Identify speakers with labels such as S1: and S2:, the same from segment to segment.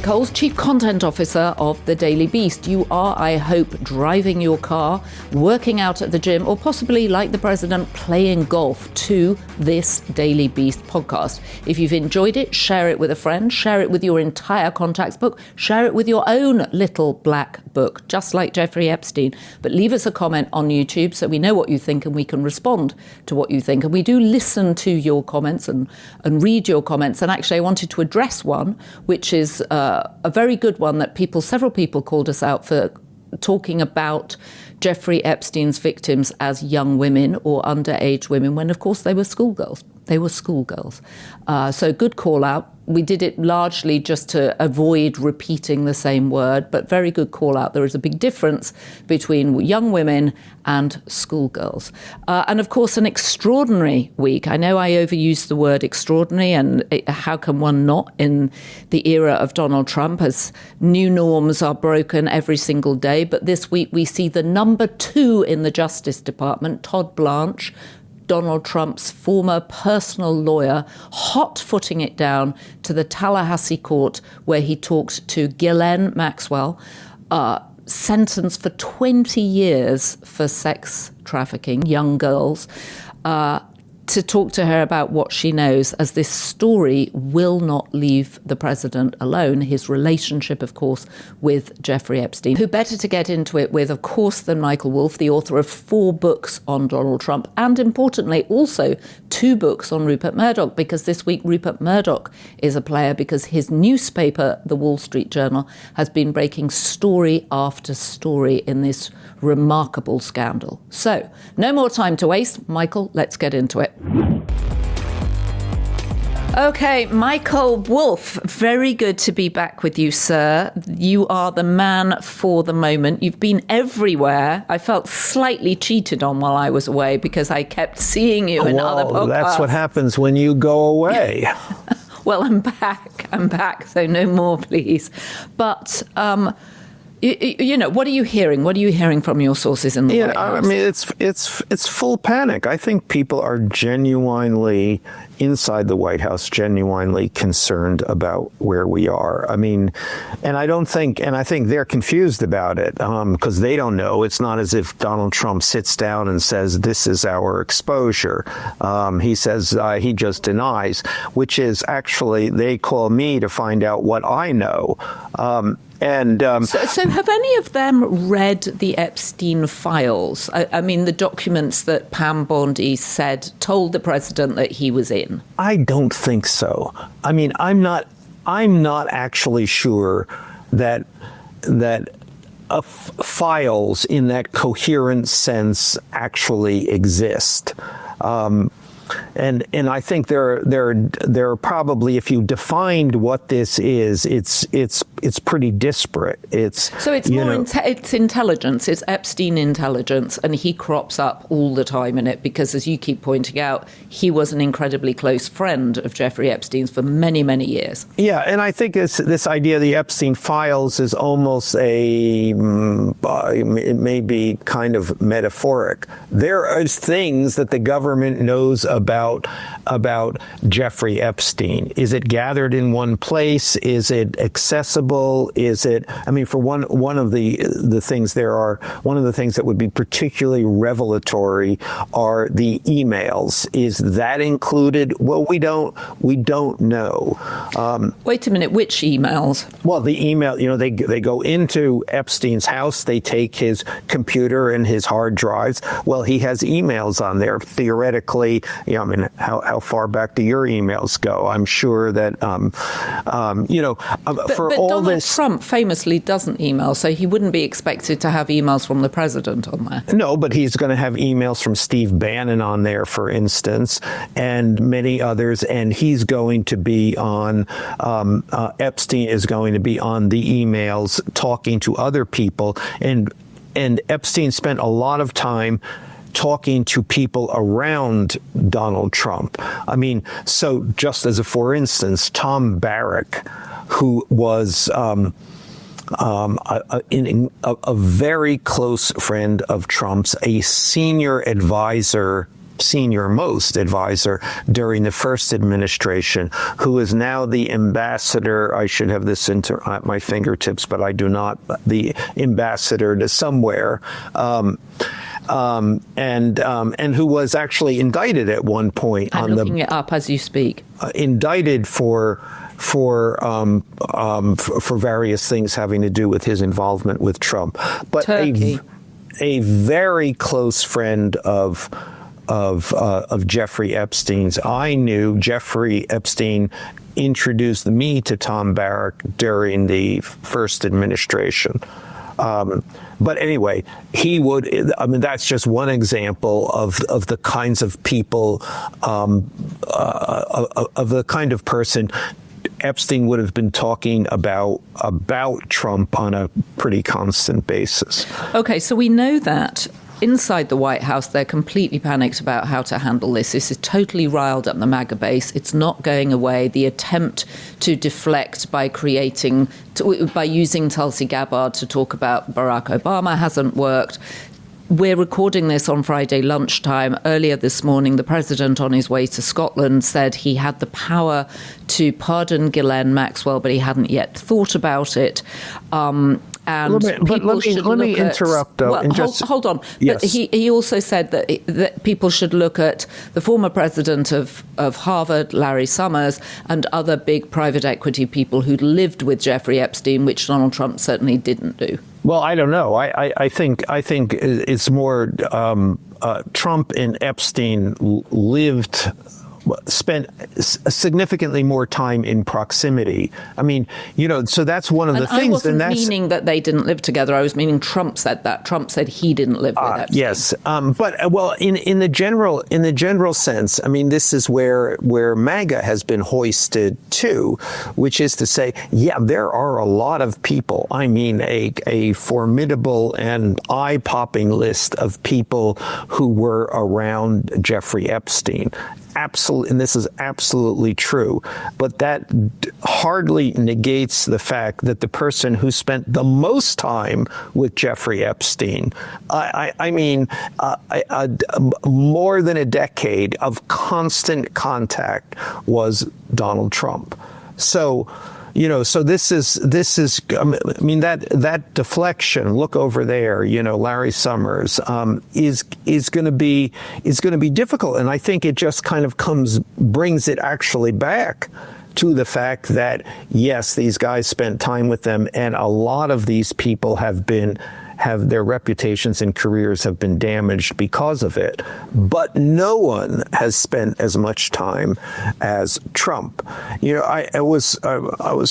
S1: Cole's Chief Content Officer of The Daily Beast. You are, I hope, driving your car, working out at the gym, or possibly, like the President, playing golf to this Daily Beast podcast. If you've enjoyed it, share it with a friend, share it with your entire contacts book, share it with your own little black book, just like Jeffrey Epstein. But leave us a comment on YouTube so we know what you think and we can respond to what you think. And we do listen to your comments and read your comments. And actually, I wanted to address one, which is a very good one that several people called us out for talking about Jeffrey Epstein's victims as young women or underage women, when of course they were schoolgirls. So good call out. We did it largely just to avoid repeating the same word, but very good call out. There is a big difference between young women and schoolgirls. And of course, an extraordinary week. I know I overused the word extraordinary, and how can one not in the era of Donald Trump, as new norms are broken every single day. But this week we see the number 2 in the Justice Department, Todd Blanche, Donald Trump's former personal lawyer, hot-footing it down to the Tallahassee court where he talked to Ghislain Maxwell, sentenced for 20 years for sex trafficking, young girls, to talk to her about what she knows, as this story will not leave the president alone. His relationship, of course, with Jeffrey Epstein. Who better to get into it with, of course, than Michael Wolff, the author of 4 books on Donald Trump, and importantly, also 2 books on Rupert Murdoch, because this week Rupert Murdoch is a player because his newspaper, The Wall Street Journal, has been breaking story after story in this remarkable scandal. So, no more time to waste. Michael, let's get into it. Okay, Michael Wolff, very good to be back with you, sir. You are the man for the moment. You've been everywhere. I felt slightly cheated on while I was away because I kept seeing you in other podcasts.
S2: That's what happens when you go away.
S1: Well, I'm back, so no more, please. But, you know, what are you hearing? What are you hearing from your sources in the White House?
S2: I mean, it's full panic. I think people are genuinely inside the White House, genuinely concerned about where we are. I mean, and I think they're confused about it because they don't know. It's not as if Donald Trump sits down and says, this is our exposure. He says he just denies, which is actually, they call me to find out what I know.
S1: So have any of them read the Epstein files? I mean, the documents that Pam Bondi told the president that he was in?
S2: I don't think so. I mean, I'm not actually sure that files in that coherent sense actually exist. And I think there are probably, if you defined what this is, it's pretty disparate. It's
S1: it's intelligence. It's Epstein intelligence, and he crops up all the time in it because, as you keep pointing out, he was an incredibly close friend of Jeffrey Epstein's for many, many years.
S2: Yeah, and I think this idea of the Epstein files is almost it may be kind of metaphoric. There are things that the government knows about Jeffrey Epstein. Is it gathered in one place? Is it accessible? Is it? I mean, for one of the things one of the things that would be particularly revelatory are the emails. Is that included? Well, we don't know.
S1: Wait a minute, which emails?
S2: Well, the email. They go into Epstein's house. They take his computer and his hard drives. Well, he has emails on there. Theoretically, I mean, how far back do your emails go? I'm sure that,
S1: but
S2: all
S1: Donald
S2: this.
S1: Trump famously doesn't email, so he wouldn't be expected to have emails from the president on there.
S2: No, but he's going to have emails from Steve Bannon on there, for instance, and many others. And he's going to be on, Epstein is going to be on the emails talking to other people. And Epstein spent a lot of time talking to people around Donald Trump. I mean, so just as for instance, Tom Barrack, who was a very close friend of Trump's, a senior advisor senior most advisor during the first administration, who is now the ambassador. I should have this at my fingertips, but I do not. The ambassador to somewhere. And who was actually indicted at one point.
S1: I'm looking it up as you speak.
S2: Indicted for various things having to do with his involvement with Trump. But
S1: Turkey.
S2: A very close friend of Jeffrey Epstein's. I knew Jeffrey Epstein introduced me to Tom Barrack during the first administration. But anyway, that's just one example of the kinds of people, of the kind of person Epstein would have been talking about Trump on a pretty constant basis.
S1: Okay, so we know that inside the White House, they're completely panicked about how to handle this. This is totally riled up the MAGA base. It's not going away. The attempt to deflect by using Tulsi Gabbard to talk about Barack Obama hasn't worked. We're recording this on Friday lunchtime. Earlier this morning, the president on his way to Scotland said he had the power to pardon Ghislain Maxwell, but he hadn't yet thought about it. And
S2: let me interrupt, though.
S1: Well, hold on.
S2: Yes.
S1: But he also said that people should look at the former president of Harvard, Larry Summers, and other big private equity people who lived with Jeffrey Epstein, which Donald Trump certainly didn't do.
S2: Well, I don't know. I think it's more Trump and Epstein spent significantly more time in proximity. I mean, so that's one of the things.
S1: I wasn't meaning that they didn't live together. I was meaning Trump said that. Trump said he didn't live with Epstein.
S2: Yes, but in the general sense, I mean, this is where MAGA has been hoisted to, which is to say, yeah, there are a lot of people. I mean, a formidable and eye-popping list of people who were around Jeffrey Epstein. Absolutely, and this is absolutely true, but that hardly negates the fact that the person who spent the most time with Jeffrey Epstein, more than a decade of constant contact, was Donald Trump. So this is, I mean, that deflection, look over there, Larry Summers, is going to be difficult. And I think it just kind of brings it actually back to the fact that, yes, these guys spent time with them, and a lot of these people have their reputations and careers have been damaged because of it. But no one has spent as much time as Trump. I was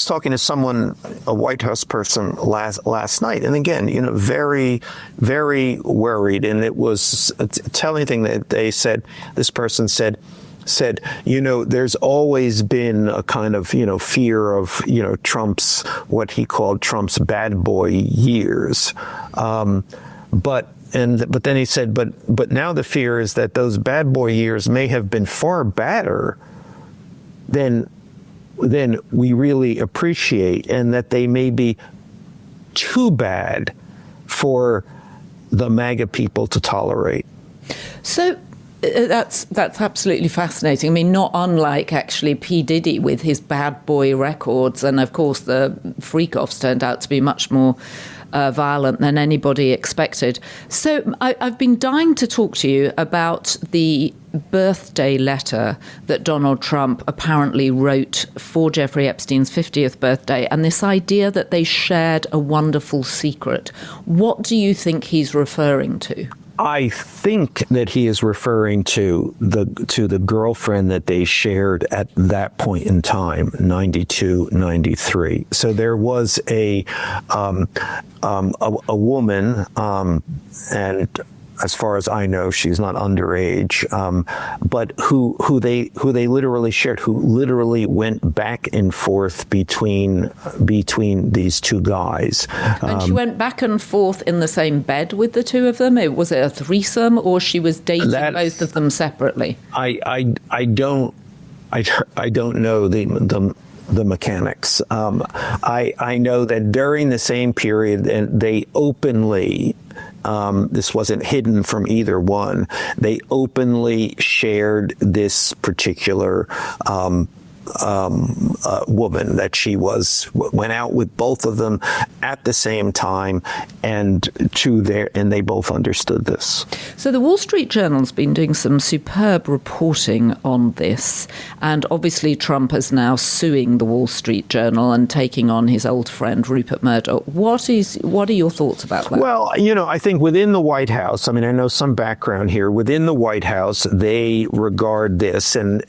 S2: talking to someone, a White House person, last night, and again, very, very worried. And it was a telling thing that they said. This person said, there's always been a kind of, fear of, Trump's, what he called Trump's bad boy years. But then he said, but now the fear is that those bad boy years may have been far badder than we really appreciate, and that they may be too bad for the MAGA people to tolerate.
S1: So that's absolutely fascinating. I mean, not unlike actually P. Diddy with his bad boy records, and of course the freak-offs turned out to be much more violent than anybody expected. So I've been dying to talk to you about the birthday letter that Donald Trump apparently wrote for Jeffrey Epstein's 50th birthday, and this idea that they shared a wonderful secret. What do you think he's referring to?
S2: I think that he is referring to the girlfriend that they shared at that point in time, 92, 93. So there was a woman, and as far as I know, she's not underage, but who they literally shared, who literally went back and forth between these two guys.
S1: And she went back and forth in the same bed with the two of them? Was it a threesome, or she was dating both of them separately?
S2: I don't know the mechanics. I know that during the same period, and they openly hidden from either one. They openly shared this particular woman, that she went out with both of them at the same time, and they both understood this.
S1: So the Wall Street Journal's been doing some superb reporting on this, and obviously Trump is now suing the Wall Street Journal and taking on his old friend Rupert Murdoch. What are your thoughts about that?
S2: Well, I think within the White House, I know some background here. Within the White House, they regard this, and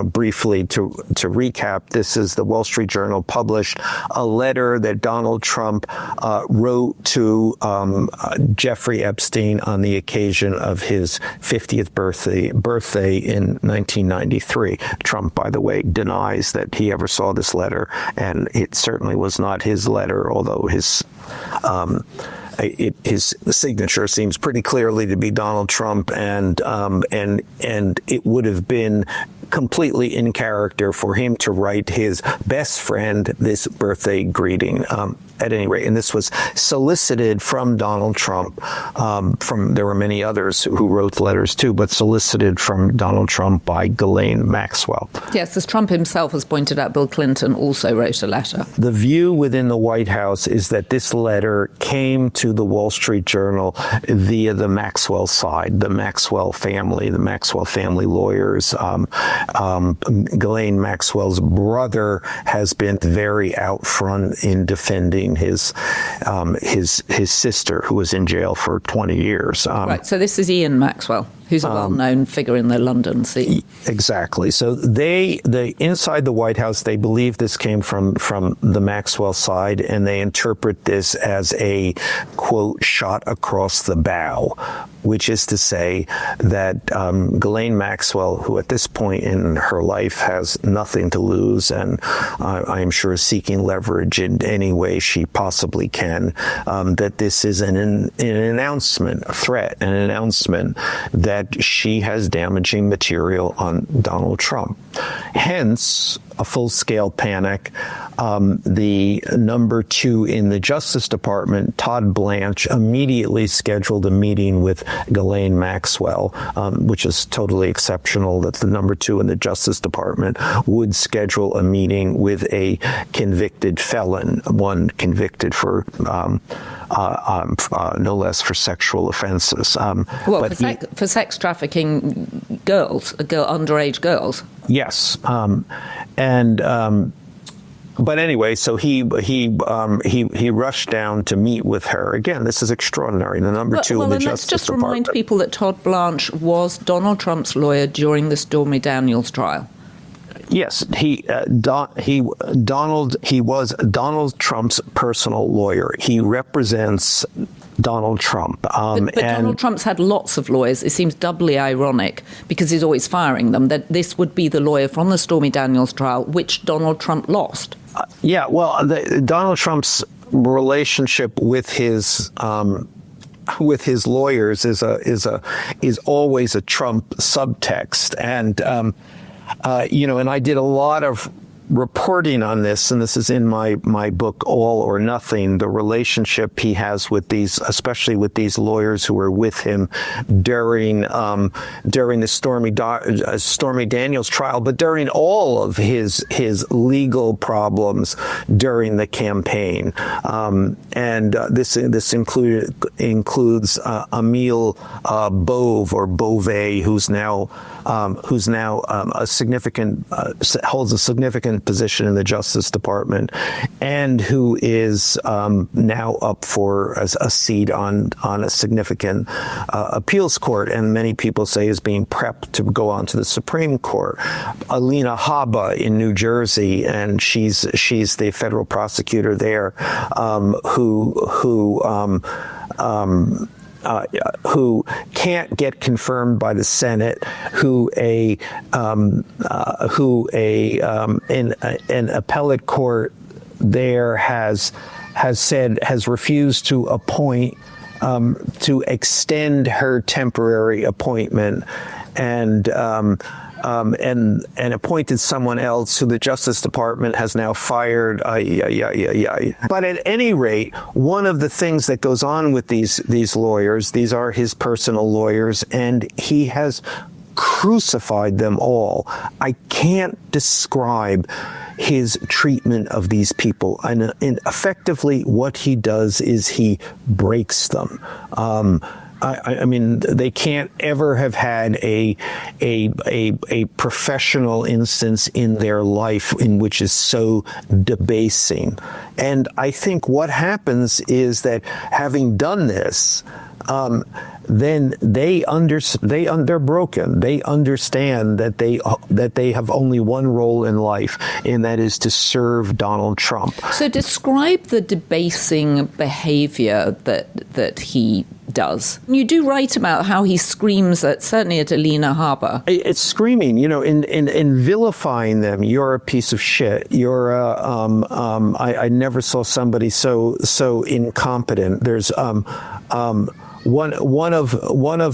S2: briefly to recap, this is the Wall Street Journal published a letter that Donald Trump wrote to Jeffrey Epstein on the occasion of his 50th birthday in 1993. Trump, by the way, denies that he ever saw this letter, and it certainly was not his letter, although his signature seems pretty clearly to be Donald Trump, and it would have been completely in character for him to write his best friend this birthday greeting. At any rate, and this was solicited from Donald Trump. There were many others who wrote letters too, but solicited from Donald Trump by Ghislain Maxwell.
S1: Yes, as Trump himself has pointed out, Bill Clinton also wrote a letter.
S2: The view within the White House is that this letter came to the Wall Street Journal via the Maxwell side, the Maxwell family lawyers. Ghislain Maxwell's brother has been very out front in defending his sister, who was in jail for 20 years.
S1: Right, so this is Ian Maxwell, who's a well-known figure in the London scene.
S2: Exactly. So they inside the White House, they believe this came from the Maxwell side, and they interpret this as a, quote, shot across the bow, which is to say that Ghislaine Maxwell, who at this point in her life has nothing to lose, and I am sure is seeking leverage in any way she possibly can, that this is an announcement, a threat, an announcement that she has damaging material on Donald Trump. Hence, a full-scale panic. The number 2 in the Justice Department, Todd Blanche, immediately scheduled a meeting with Ghislain Maxwell, which is totally exceptional that the number 2 in the Justice Department would schedule a meeting with a convicted felon, one convicted for no less for sexual offenses.
S1: For sex trafficking girls, underage girls.
S2: Yes, but anyway, so he rushed down to meet with her. Again, this is extraordinary. The number 2 in the Justice Department. Let's just remind
S1: people that Todd Blanche was Donald Trump's lawyer during the Stormy Daniels trial.
S2: Yes, he was Donald Trump's personal lawyer. He represents Donald Trump.
S1: But Donald Trump's had lots of lawyers. It seems doubly ironic, because he's always firing them, that this would be the lawyer from the Stormy Daniels trial, which Donald Trump lost.
S2: Donald Trump's relationship with his lawyers is always a Trump subtext, and and I did a lot of reporting on this, and this is in my book, All or Nothing, the relationship he has with these, especially with these lawyers who were with him during the Stormy Daniels trial, but during all of his legal problems during the campaign. This includes Emile Bove, or Beauvais, who's now holds a significant position in the Justice Department, and who is now up for a seat on a significant appeals court, and many people say is being prepped to go on to the Supreme Court. Alina Habba in New Jersey, and she's the federal prosecutor there, who can't get confirmed by the Senate, an appellate court there has refused to appoint, to extend her temporary appointment, and and appointed someone else who the Justice Department has now fired. But at any rate, one of the things that goes on with these lawyers, these are his personal lawyers, and he has crucified them all. I can't describe his treatment of these people, and effectively what he does is he breaks them. I mean, they can't ever have had a professional instance in their life in which is so debasing. And I think what happens is that having done this, then they're broken. They understand that they have only one role in life, and that is to serve Donald Trump.
S1: So describe the debasing behavior that he does. You do write about how he screams certainly at Alina Harper.
S2: It's screaming, in vilifying them. You're a piece of shit. You're I never saw somebody so incompetent. There's one of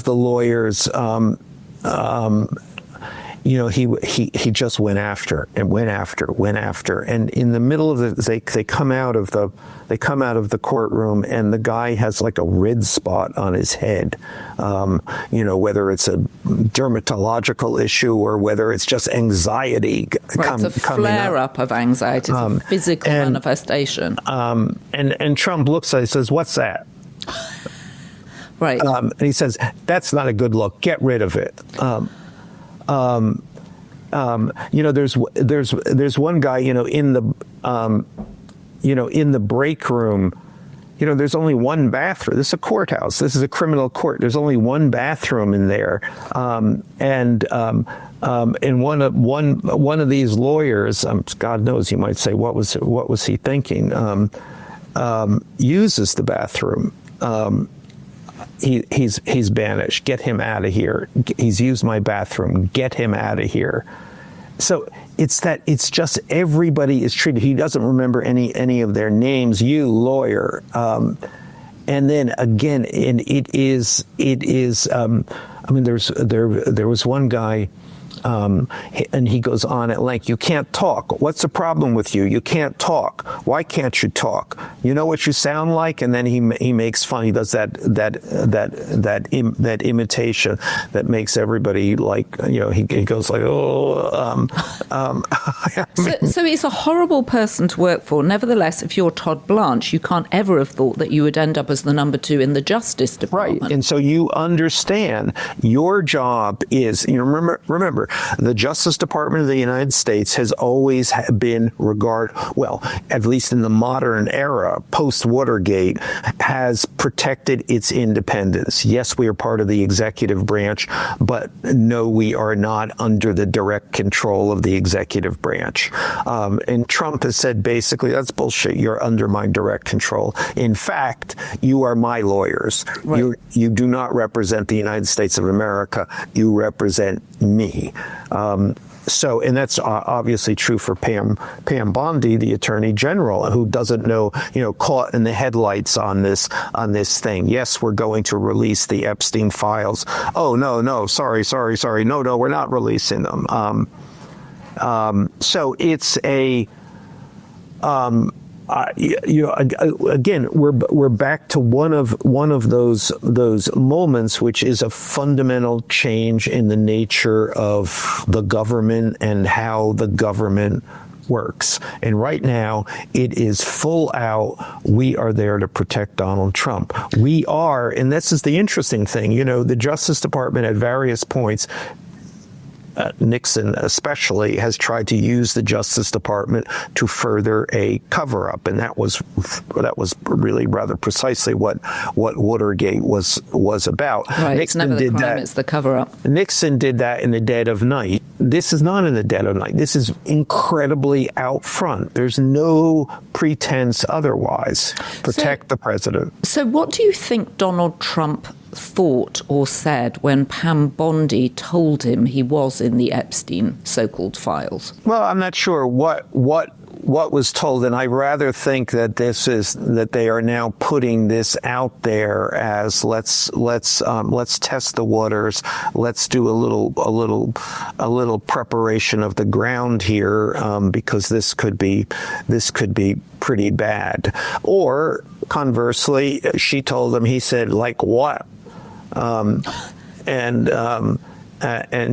S2: the lawyers, he just went after, and in the middle of they come out of the courtroom, and the guy has like a red spot on his head, whether it's a dermatological issue or whether it's just anxiety.
S1: It's a flare-up of anxiety, it's a physical manifestation.
S2: And Trump looks at it and says, "What's that?"
S1: Right.
S2: And he says, "That's not a good look. Get rid of it." There's one guy, in the break room, there's only one bathroom. This is a courthouse. This is a criminal court. There's only one bathroom in there. And one of these lawyers, God knows, you might say, what was he thinking? Uses the bathroom. He's banished. Get him out of here. He's used my bathroom. Get him out of here. So it's just everybody is treated. He doesn't remember any of their names. You lawyer, and then again, and it is. There was one guy. And he goes on at length. You can't talk. What's the problem with you? You can't talk. Why can't you talk? You know what you sound like? And then he makes fun. He does that imitation that makes everybody like, he goes like, oh.
S1: So he's a horrible person to work for. Nevertheless, if you're Todd Blanche, you can't ever have thought that you would end up as the number 2 in the Justice Department.
S2: Right. And so you understand your job is, remember, the Justice Department of the United States has always been at least in the modern era, post-Watergate, has protected its independence. Yes, we are part of the executive branch, but no, we are not under the direct control of the executive branch. And Trump has said, basically, that's bullshit. You're under my direct control. In fact, you are my lawyers. Right. You do not represent the United States of America. You represent me. And that's obviously true for Pam Bondi, the Attorney General, who doesn't know, caught in the headlights on this thing. Yes, we're going to release the Epstein files. Oh, no, sorry. No, we're not releasing them. So it's a, again, we're back to one of those moments, which is a fundamental change in the nature of the government and how the government works. And right now, it is full out. We are there to protect Donald Trump. We are, and this is the interesting thing. The Justice Department at various points, Nixon especially, has tried to use the Justice Department to further a cover-up, and that was really rather precisely what Watergate was about.
S1: Right, Nixon it's never the crime, it's the cover-up.
S2: Nixon did that in the dead of night. This is not in the dead of night. This is incredibly out front. There's no pretense otherwise. Protect the president.
S1: So what do you think Donald Trump thought or said when Pam Bondi told him he was in the Epstein so-called files?
S2: Well, I'm not sure what what was told, and I rather think that that they are now putting this out there as let's test the waters, let's do a little preparation of the ground here, because this could be pretty bad. Or conversely, she told him, he said, like what? And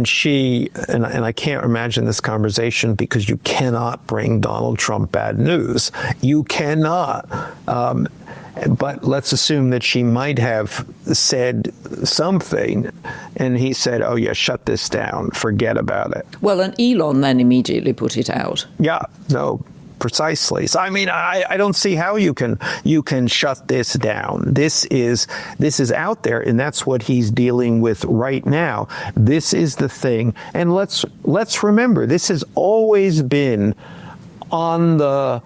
S2: she, and I can't imagine this conversation, because you cannot bring Donald Trump bad news. You cannot. But let's assume that she might have said something, and he said, oh yeah, shut this down, forget about it.
S1: Well, and Elon then immediately put it out.
S2: Yeah, no. Precisely. So I mean, I don't see how you can shut this down. This is out there, and that's what he's dealing with right now. This is the thing, and let's remember, this has always been on the,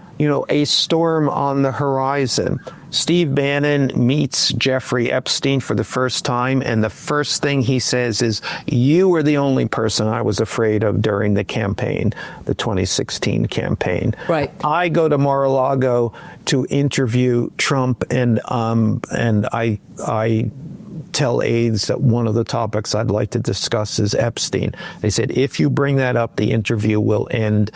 S2: a storm on the horizon. Steve Bannon meets Jeffrey Epstein for the first time, and the first thing he says is, you were the only person I was afraid of during the campaign, the 2016 campaign.
S1: Right.
S2: I go to Mar-a-Lago to interview Trump, and I tell aides that one of the topics I'd like to discuss is Epstein. They said, if you bring that up, the interview will end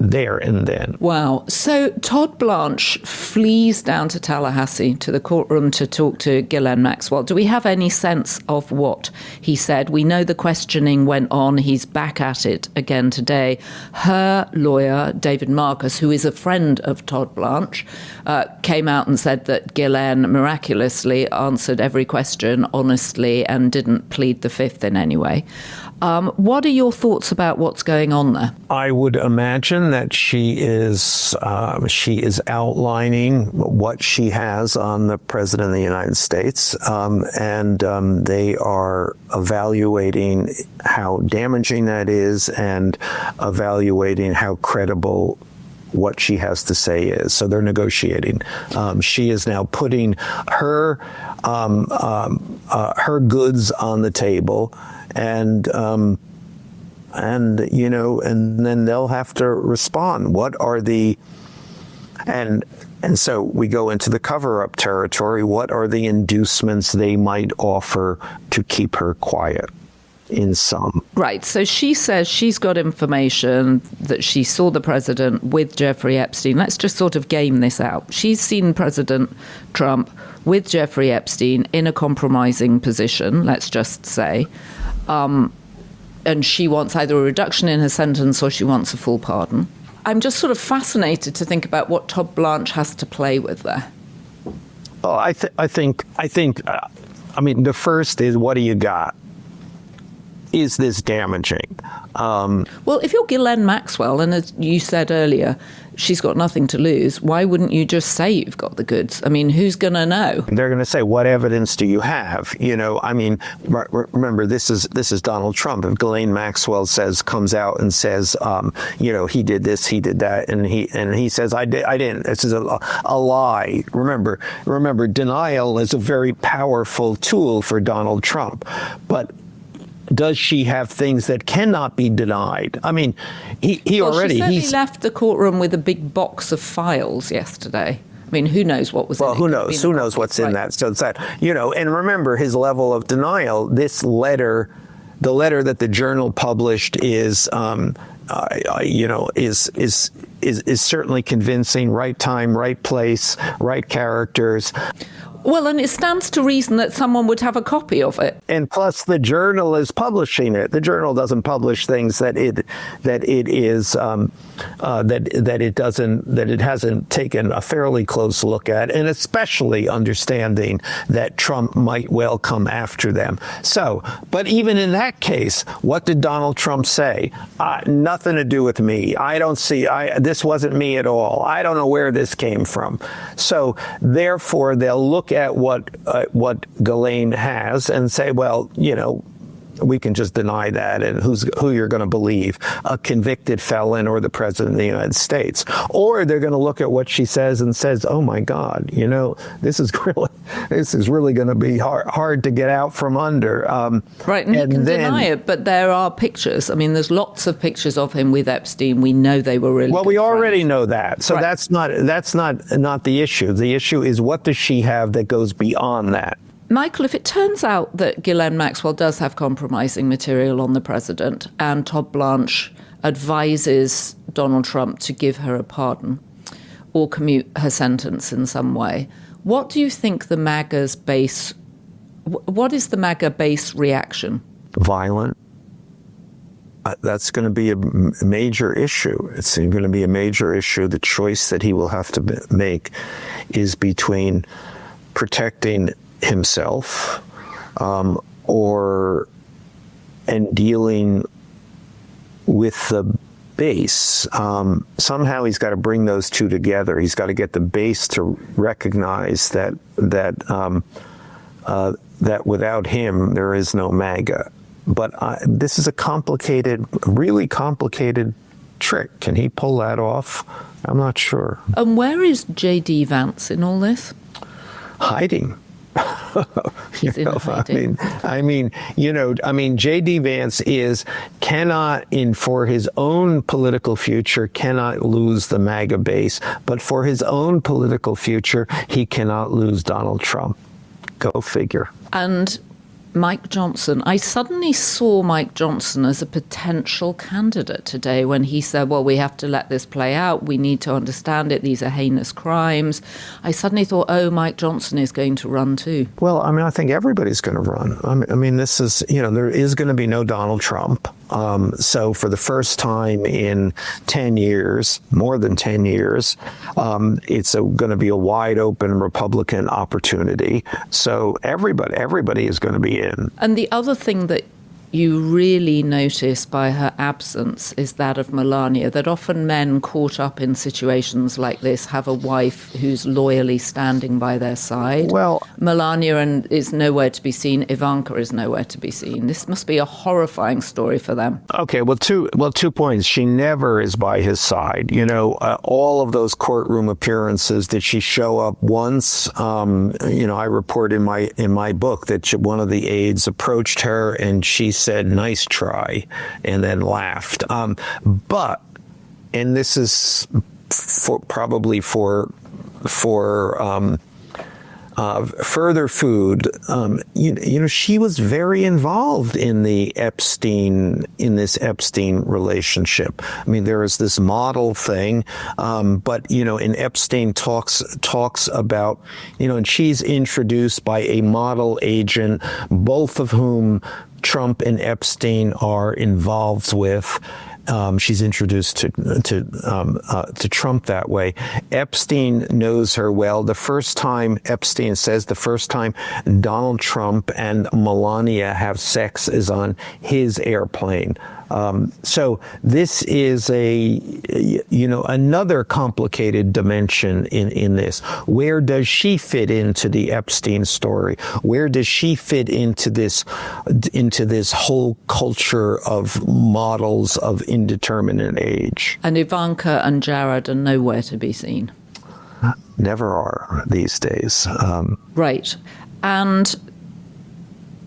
S2: there and then.
S1: Wow. So Todd Blanche flees down to Tallahassee to the courtroom to talk to Ghislain Maxwell. Do we have any sense of what he said? We know the questioning went on. He's back at it again today. Her lawyer, David Marcus, who is a friend of Todd Blanche, came out and said that Ghislain miraculously answered every question honestly and didn't plead the fifth in any way. What are your thoughts about what's going on there? I
S2: would imagine that she is outlining what she has on the President of the United States, and they are evaluating how damaging that is and evaluating how credible what she has to say is. So they're negotiating. She is now putting her goods on the table, and then they'll have to respond. What are the and so we go into the cover-up territory. What are the inducements they might offer to keep her quiet? In some.
S1: Right. So she says she's got information that she saw the president with Jeffrey Epstein. Let's just sort of game this out. She's seen President Trump with Jeffrey Epstein in a compromising position, let's just say. And she wants either a reduction in her sentence or she wants a full pardon. I'm just sort of fascinated to think about what Todd Blanche has to play with there.
S2: Well, I think, the first is, what do you got? Is this damaging?
S1: Well, if you're Ghislain Maxwell, and as you said earlier, she's got nothing to lose, why wouldn't you just say you've got the goods? I mean, who's going to know?
S2: They're going to say, what evidence do you have? Remember, this is Donald Trump. If Ghislain Maxwell comes out and says, he did this, he did that, and he says, I didn't. This is a lie. Remember, denial is a very powerful tool for Donald Trump, but does she have things that cannot be denied? I mean, he
S1: left the courtroom with a big box of files yesterday. I mean, who knows what was in it?
S2: Well, who knows? Who knows what's in that? So it's that, and remember his level of denial. This letter, the letter that the Journal published is certainly convincing. Right time, right place, right characters.
S1: Well, and it stands to reason that someone would have a copy of it.
S2: And plus, the Journal is publishing it. The Journal doesn't publish things that it hasn't taken a fairly close look at, and especially understanding that Trump might well come after them. So, but even in that case, what did Donald Trump say? Nothing to do with me. This wasn't me at all. I don't know where this came from. So, therefore, they'll look at what Ghislain has and say, well, we can just deny that, and who you're going to believe, a convicted felon or the president of the United States. Or they're going to look at what she says and says, oh my God, this is really going to be hard to get out from under.
S1: Right, and you can deny it, but there are pictures. I mean, there's lots of pictures of him with Epstein. We know they were really
S2: well. We already know that, so
S1: right.
S2: that's not the issue. The issue is, what does she have that goes beyond that?
S1: Michael, if it turns out that Ghislaine Maxwell does have compromising material on the president, and Todd Blanche advises Donald Trump to give her a pardon or commute her sentence in some way, what do you think what is the MAGA base reaction?
S2: Violent. That's going to be a major issue. It's going to be a major issue. The choice that he will have to make is between protecting himself and dealing with the base. Somehow he's got to bring those two together. He's got to get the base to recognize that without him there is no MAGA. But this is a really complicated trick. Can he pull that off? I'm not sure.
S1: And where is J.D. Vance in all this?
S2: Hiding.
S1: Hiding.
S2: J.D. Vance for his own political future, cannot lose the MAGA base, but for his own political future, he cannot lose Donald Trump. Go figure.
S1: And Mike Johnson. I suddenly saw Mike Johnson as a potential candidate today when he said, well, we have to let this play out. We need to understand it. These are heinous crimes. I suddenly thought, oh, Mike Johnson is going to run too.
S2: Well, I think everybody's going to run. This is, there is going to be no Donald Trump. So for the first time in 10 years, more than 10 years, it's going to be a wide open Republican opportunity. So everybody is going to be in.
S1: And the other thing that you really notice by her absence is that of Melania, that often men caught up in situations like this have a wife who's loyally standing by their side.
S2: Well,
S1: Melania is nowhere to be seen. Ivanka is nowhere to be seen. This must be a horrifying story for them.
S2: Okay, well, two points. She never is by his side. All of those courtroom appearances, did she show up once? I report in my book that one of the aides approached her and she said, nice try, and then laughed. But this is probably for further food, she was very involved in this Epstein relationship. There is this model thing, but and Epstein talks about, and she's introduced by a model agent, both of whom Trump and Epstein are involved with. She's introduced to Trump that way. Epstein knows her well. Epstein says the first time Donald Trump and Melania have sex is on his airplane. So this is another complicated dimension in this. Where does she fit into the Epstein story? Where does she fit into this whole culture of models of indeterminate age?
S1: And Ivanka and Jared are nowhere to be seen.
S2: Never are these days.
S1: Right. And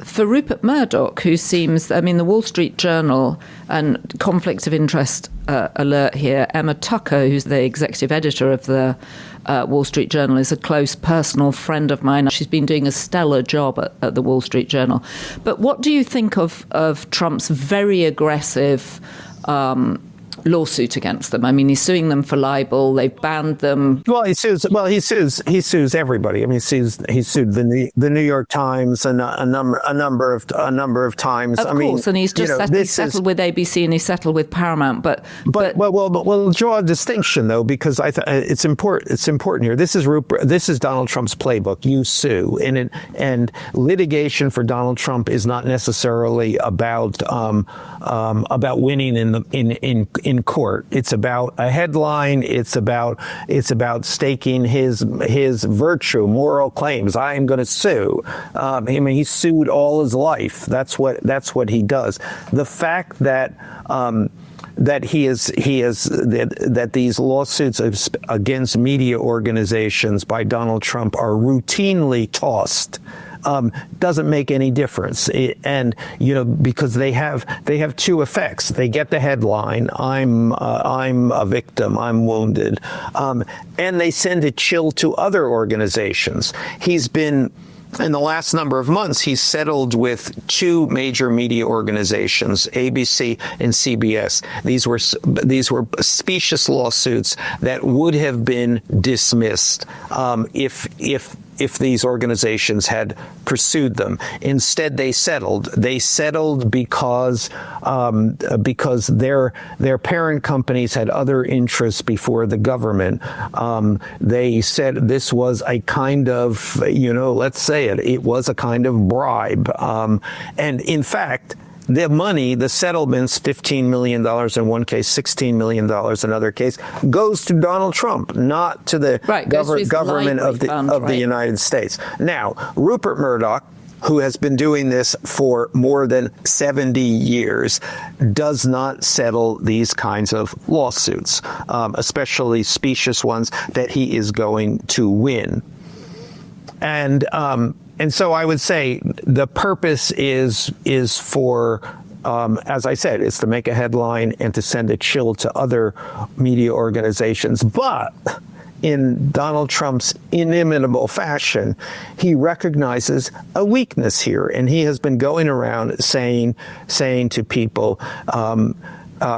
S1: for Rupert Murdoch, who seems, the Wall Street Journal, and conflict of interest alert here, Emma Tucker, who's the executive editor of the Wall Street Journal, is a close personal friend of mine. She's been doing a stellar job at the Wall Street Journal. But what do you think of Trump's very aggressive lawsuit against them? He's suing them for libel. They've banned them.
S2: Well, he sues everybody. He sued the New York Times and a number of times.
S1: Of course, and he's just settled with ABC and he settled with Paramount. But
S2: we'll draw a distinction though, because it's important. It's important here. This is Donald Trump's playbook. You sue, and litigation for Donald Trump is not necessarily about winning in in court. It's about a headline. It's about staking his virtue, moral claims. I am going to sue. I mean, he sued all his life. That's what he does. The fact that that these lawsuits against media organizations by Donald Trump are routinely tossed doesn't make any difference. And because they have two effects. They get the headline, I'm a victim, I'm wounded, and they send a chill to other organizations. He's been, in the last number of months, he's settled with two major media organizations, ABC and CBS. These were specious lawsuits that would have been dismissed if these organizations had pursued them. Instead, they settled. They settled because their parent companies had other interests before the government. They said this was a kind of, let's say it was a kind of bribe. And in fact, the money, the settlements, $15 million in one case, $16 million in another case, goes to Donald Trump, not to the government of the United States. Now, Rupert Murdoch, who has been doing this for more than 70 years, does not settle these kinds of lawsuits, especially specious ones that he is going to win. And so I would say the purpose is for, as I said, it's to make a headline and to send a chill to other media organizations. But in Donald Trump's inimitable fashion, he recognizes a weakness here. And he has been going around saying to people,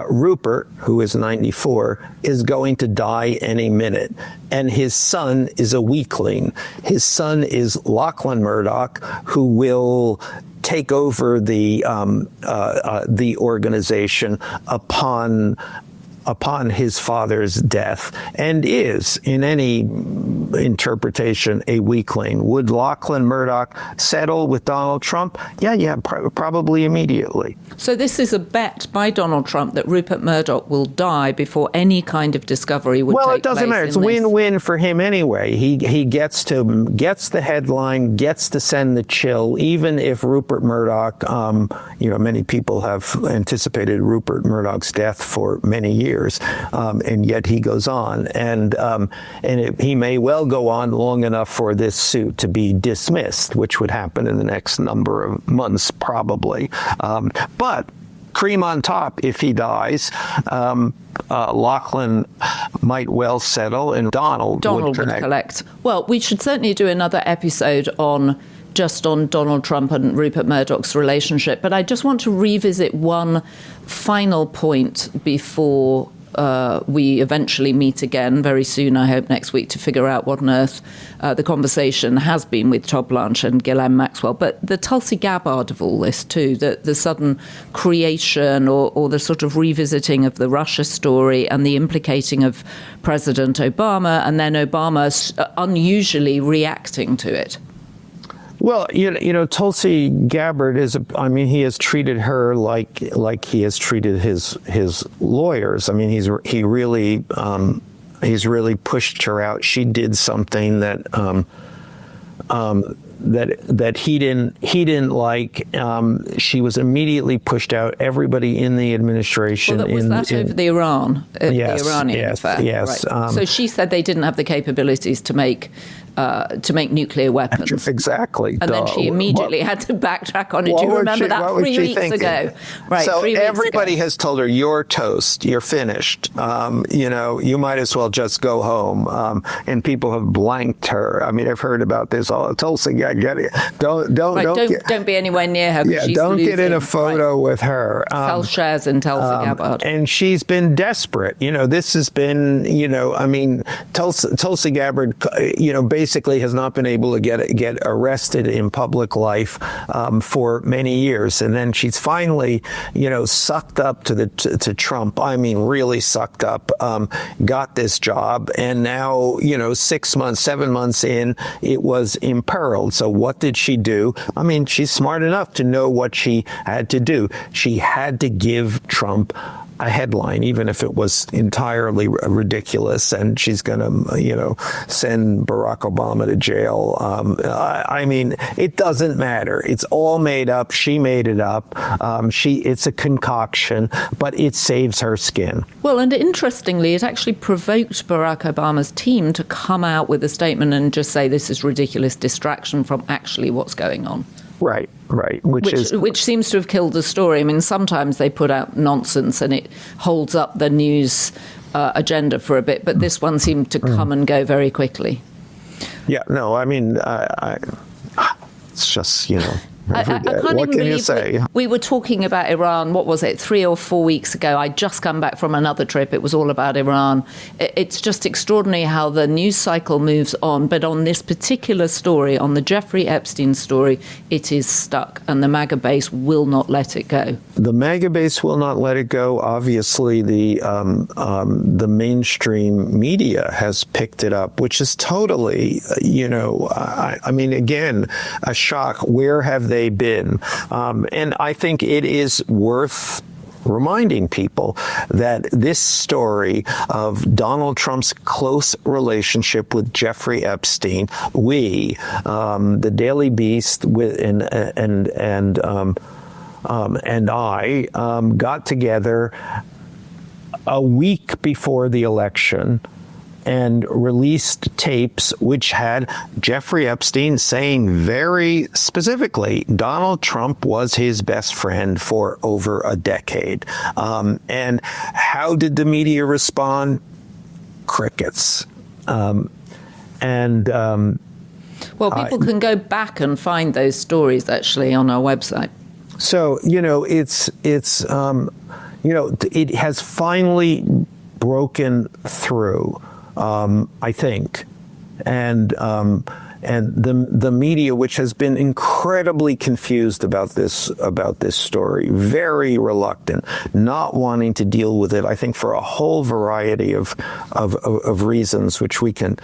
S2: Rupert, who is 94, is going to die any minute. And his son is a weakling. His son is Lachlan Murdoch, who will take over the organization upon his father's death, and is, in any interpretation, a weakling. Would Lachlan Murdoch settle with Donald Trump? Yeah, probably immediately.
S1: So this is a bet by Donald Trump that Rupert Murdoch will die before any kind of discovery would take place.
S2: Well, it doesn't matter. It's win-win for him anyway. He gets the headline, gets to send the chill, even if Rupert Murdoch, many people have anticipated Rupert Murdoch's death for many years. And yet he goes on, and he may well go on long enough for this suit to be dismissed, which would happen in the next number of months, probably. But cream on top, if he dies, Lachlan might well settle, and Donald would collect.
S1: Well, we should certainly do another episode on Donald Trump and Rupert Murdoch's relationship. But I just want to revisit one final point before we eventually meet again very soon, I hope next week, to figure out what on earth the conversation has been with Todd Blanche and Ghislain Maxwell. But the Tulsi Gabbard of all this too, the sudden creation or the sort of revisiting of the Russia story and the implicating of President Obama, and then Obama unusually reacting to it.
S2: Well, Tulsi Gabbard he has treated her like he has treated his lawyers. I mean, he's really pushed her out. She did something that he didn't like. She was immediately pushed out. Everybody in the administration.
S1: Well, was that over the Iran?
S2: Yes,
S1: the Iranian affair?
S2: Yes.
S1: Right. So she said they didn't have the capabilities to make nuclear weapons.
S2: Exactly.
S1: And then she immediately had to backtrack on it. Do you remember that 3 weeks ago? Right.
S2: So everybody has told her, you're toast, you're finished. You might as well just go home. And people have blanked her. I mean, I've heard about this. Tulsi, get it.
S1: Don't be anywhere near her.
S2: Yeah,
S1: she's
S2: don't
S1: losing.
S2: get in a photo with her.
S1: Sell shares in Tulsi Gabbard.
S2: And she's been desperate. This has been, Tulsi Gabbard, basically has not been able to get arrested in public life for many years, and then she's finally, sucked up to Trump. I mean, really sucked up. Got this job, and now 6 months, 7 months in, it was imperiled. So what did she do? I mean, she's smart enough to know what she had to do. She had to give Trump a headline, even if it was entirely ridiculous, and she's going to, send Barack Obama to jail. I mean, it doesn't matter. It's all made up. She made it up. It's a concoction, but it saves her skin.
S1: Well, and interestingly, it actually provoked Barack Obama's team to come out with a statement and just say this is ridiculous distraction from actually what's going on.
S2: Right. Which seems
S1: to have killed the story. I mean, sometimes they put out nonsense and it holds up the news agenda for a bit, but this one seemed to come and go very quickly.
S2: Yeah, no, I mean, it's just,
S1: I can't
S2: what
S1: even
S2: can you
S1: believe
S2: say?
S1: we were talking about Iran, what was it, 3 or 4 weeks ago. I'd just come back from another trip. It was all about Iran. It's just extraordinary how the news cycle moves on. But on this particular story, on the Jeffrey Epstein story, it is stuck. And the MAGA base will not let it go. The
S2: MAGA base will not let it go. Obviously, the mainstream media has picked it up, which is totally, I mean, again, a shock. Where have they been? And I think it is worth reminding people that this story of Donald Trump's close relationship with Jeffrey Epstein, the Daily Beast, and I got together a week before the election and released tapes which had Jeffrey Epstein saying very specifically Donald Trump was his best friend for over a decade. And how did the media respond? Crickets. Well,
S1: people can go back and find those stories actually on our website.
S2: So, it has finally broken through. I think, and the media, which has been incredibly confused about this story, very reluctant, not wanting to deal with it. I think for a whole variety of reasons, which we can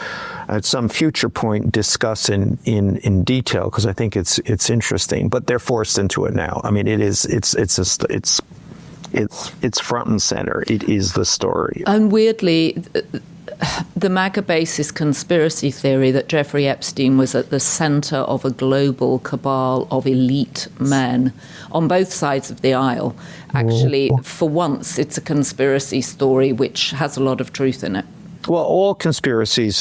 S2: at some future point discuss in detail, because I think it's interesting. But they're forced into it now. I mean, it's front and center. It is the story.
S1: And weirdly, the MAGA base's conspiracy theory that Jeffrey Epstein was at the center of a global cabal of elite men on both sides of the aisle. Actually, for once, it's a conspiracy story which has a lot of truth in it.
S2: Well, all conspiracy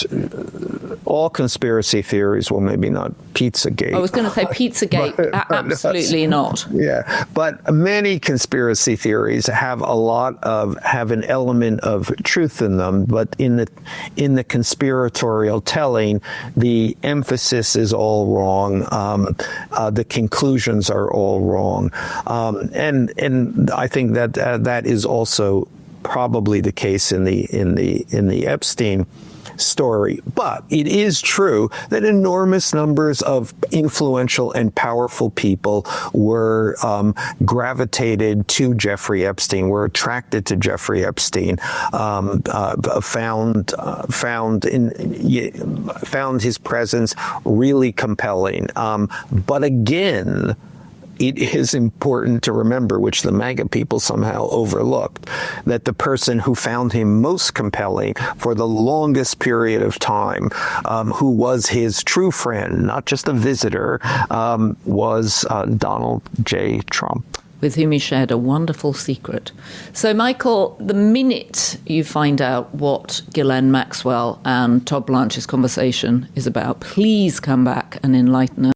S2: theories, well, maybe not Pizzagate.
S1: I was going to say Pizzagate, absolutely not.
S2: Yeah, but many conspiracy theories have an element of truth in them, but in the conspiratorial telling, the emphasis is all wrong. The conclusions are all wrong, and I think that is also probably the case in the Epstein story. But it is true that enormous numbers of influential and powerful people were gravitated to Jeffrey Epstein, were attracted to Jeffrey Epstein, found his presence really compelling. But again, it is important to remember, which the MAGA people somehow overlooked, that the person who found him most compelling for the longest period of time, who was his true friend, not just a visitor, was Donald J. Trump,
S1: with whom he shared a wonderful secret. So, Michael, the minute you find out what Ghislain Maxwell and Todd Blanche's conversation is about, please come back and enlighten us.